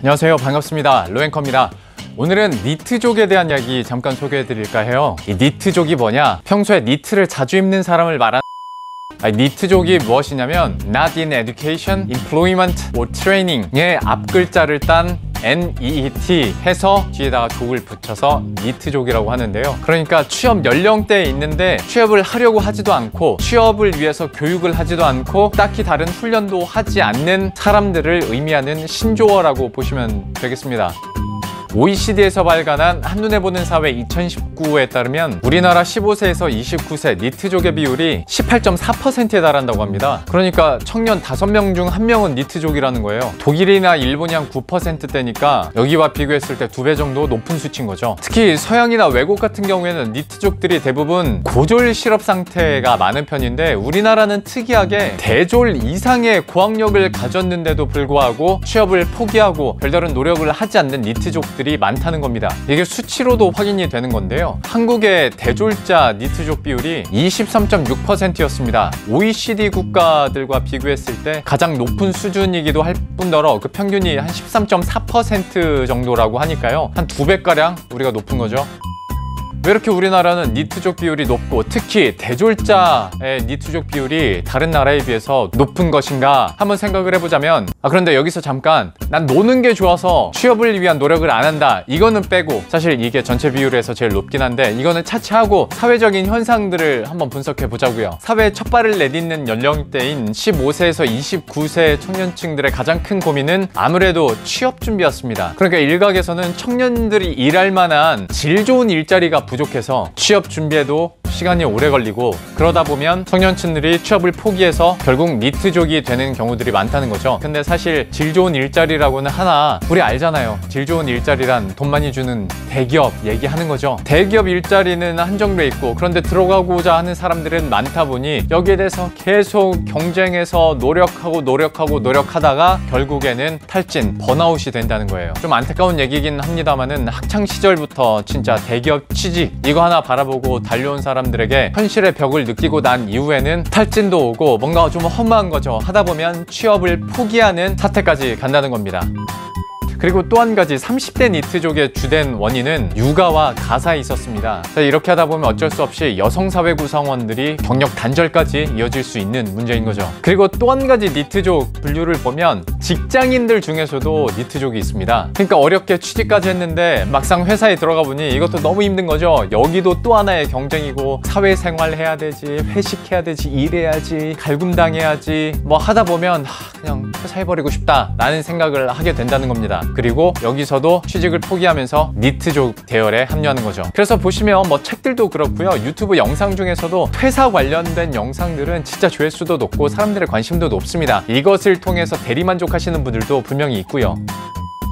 안녕하세요, 반갑습니다. 로앵커입니다. 오늘은 니트족에 대한 이야기 잠깐 소개해 드릴까 해요. 이 니트족이 뭐냐? 평소에 니트를 자주 입는 사람을 말하는 니트족이 무엇이냐면 Not in Education, Employment or Training의 앞글자를 딴 NEET 해서 뒤에다가 족을 붙여서 니트족이라고 하는데요. 그러니까 취업 연령대에 있는데 취업을 하려고 하지도 않고 취업을 위해서 교육을 하지도 않고 딱히 다른 훈련도 하지 않는 사람들을 의미하는 신조어라고 보시면 되겠습니다. OECD에서 발간한 한눈에 보는 사회 2019에 따르면 우리나라 15세에서 29세 니트족의 비율이 18.4%에 달한다고 합니다. 그러니까 청년 5명 중 1명은 니트족이라는 거예요. 독일이나 일본이 한 9%대니까 여기와 비교했을 때 2배 정도 높은 수치인 거죠. 특히 서양이나 외국 같은 경우에는 니트족들이 대부분 고졸 실업 상태가 많은 편인데 우리나라는 특이하게 대졸 이상의 고학력을 가졌는데도 불구하고 취업을 포기하고 별다른 노력을 하지 않는 니트족 들이 많다는 겁니다. 이게 수치로도 확인이 되는 건데요. 한국의 대졸자 니트족 비율이 23.6%였습니다. OECD 국가들과 비교했을 때 가장 높은 수준이기도 할 뿐더러 그 평균이 한 13.4% 정도라고 하니까요. 한 2배가량 우리가 높은 거죠. 왜 이렇게 우리나라는 니트족 비율이 높고 특히 대졸자의 니트족 비율이 다른 나라에 비해서 높은 것인가 한번 생각을 해보자면 그런데 여기서 잠깐 난 노는 게 좋아서 취업을 위한 노력을 안 한다 이거는 빼고 사실 이게 전체 비율에서 제일 높긴 한데 이거는 차치하고 사회적인 현상들을 한번 분석해 보자고요. 사회에 첫 발을 내딛는 연령대인 15세에서 29세 청년층들의 가장 큰 고민은 아무래도 취업 준비였습니다. 그러니까 일각에서는 청년들이 일할 만한 질 좋은 일자리가 부족해서 취업 준비에도 시간이 오래 걸리고 그러다 보면 청년층들이 취업을 포기해서 결국 니트족이 되는 경우들이 많다는 거죠. 근데 사실 질 좋은 일자리라고는 하나 우리 알잖아요. 질 좋은 일자리란 돈 많이 주는 대기업 얘기하는 거죠. 대기업 일자리는 한정돼 있고 그런데 들어가고자 하는 사람들은 많다 보니 여기에 대해서 계속 경쟁해서 노력하다가 결국에는 탈진, 번아웃이 된다는 거예요. 좀 안타까운 얘기긴 합니다만은 학창 시절부터 진짜 대기업 취직 이거 하나 바라보고 달려온 사람들에게 현실의 벽을 느끼고 난 이후에는 탈진도 오고 뭔가 좀 허무한 거죠. 하다 보면 취업을 포기하는 사태까지 간다는 겁니다. 그리고 또 한 가지 30대 니트족의 주된 원인은 육아와 가사에 있었습니다. 이렇게 하다 보면 어쩔 수 없이 여성사회 구성원들이 경력 단절까지 이어질 수 있는 문제인 거죠. 그리고 또 한 가지 니트족 분류를 보면 직장인들 중에서도 니트족이 있습니다. 그러니까 어렵게 취직까지 했는데 막상 회사에 들어가 보니 이것도 너무 힘든 거죠. 여기도 또 하나의 경쟁이고 사회생활 해야 되지, 회식해야 되지, 일해야지, 갈굼당해야지 뭐 하다 보면 그냥 퇴사해버리고 싶다 라는 생각을 하게 된다는 겁니다. 그리고 여기서도 취직을 포기하면서 니트족 대열에 합류하는 거죠. 그래서 보시면 뭐 책들도 그렇고요. 유튜브 영상 중에서도 퇴사 관련된 영상들은 진짜 조회수도 높고 사람들의 관심도 높습니다. 이것을 통해서 대리만족하시는 분들도 분명히 있고요.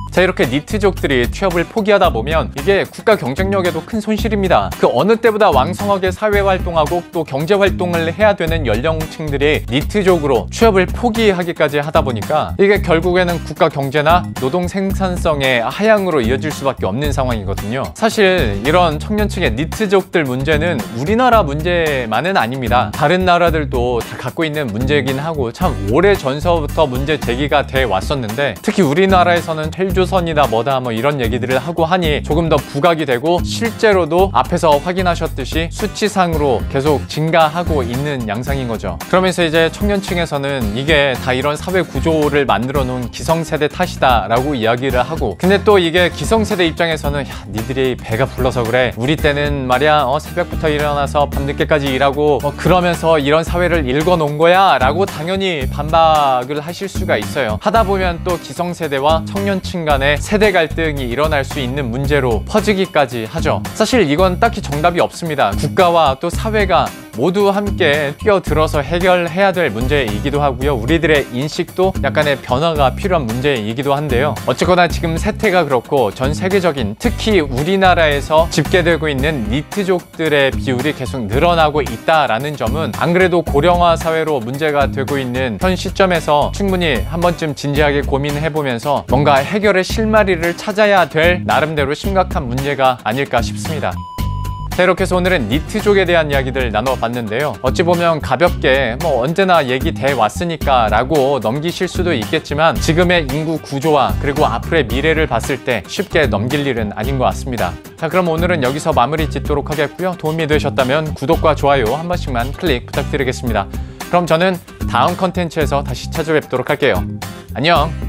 자, 이렇게 니트족들이 취업을 포기하다 보면 이게 국가 경쟁력에도 큰 손실입니다. 그 어느 때보다 왕성하게 사회활동하고 또 경제활동을 해야 되는 연령층들이 니트족으로 취업을 포기하기까지 하다 보니까 이게 결국에는 국가 경제나 노동 생산성의 하향으로 이어질 수밖에 없는 상황이거든요. 사실 이런 청년층의 니트족들 문제는 우리나라 문제만은 아닙니다. 다른 나라들도 다 갖고 있는 문제이긴 하고 참 오래 전서부터 문제 제기가 돼 왔었는데 특히 우리나라에서는 헬조선이다 뭐다 뭐 이런 얘기들을 하고 하니 조금 더 부각이 되고 실제로도 앞에서 확인하셨듯이 수치상으로 계속 증가하고 있는 양상인 거죠. 그러면서 이제 청년층에서는 이게 다 이런 사회 구조를 만들어 놓은 기성세대 탓이다 라고 이야기를 하고 근데 또 이게 기성세대 입장에서는 야 니들이 배가 불러서 그래 우리 때는 말이야 새벽부터 일어나서 밤늦게까지 일하고 그러면서 이런 사회를 읽어놓은 거야 라고 당연히 반박을 하실 수가 있어요. 하다 보면 또 기성세대와 청년층 간의 세대 갈등이 일어날 수 있는 문제로 퍼지기까지 하죠. 사실 이건 딱히 정답이 없습니다. 국가와 또 사회가 모두 함께 뛰어들어서 해결해야 될 문제이기도 하고요. 우리들의 인식도 약간의 변화가 필요한 문제이기도 한데요. 어쨌거나 지금 세태가 그렇고 전 세계적인 특히 우리나라에서 집계되고 있는 니트족들의 비율이 계속 늘어나고 있다라는 점은 안 그래도 고령화 사회로 문제가 되고 있는 현 시점에서 충분히 한 번쯤 진지하게 고민해보면서 뭔가 해결의 실마리를 찾아야 될 나름대로 심각한 문제가 아닐까 싶습니다. 자, 이렇게 해서 오늘은 니트족에 대한 이야기들 나눠봤는데요. 어찌 보면 가볍게 언제나 얘기돼 왔으니까 라고 넘기실 수도 있겠지만 지금의 인구 구조와 그리고 앞으로의 미래를 봤을 때 쉽게 넘길 일은 아닌 것 같습니다. 자, 그럼 오늘은 여기서 마무리 짓도록 하겠고요. 도움이 되셨다면 구독과 좋아요 한 번씩만 클릭 부탁드리겠습니다. 그럼 저는 다음 컨텐츠에서 다시 찾아뵙도록 할게요. 안녕!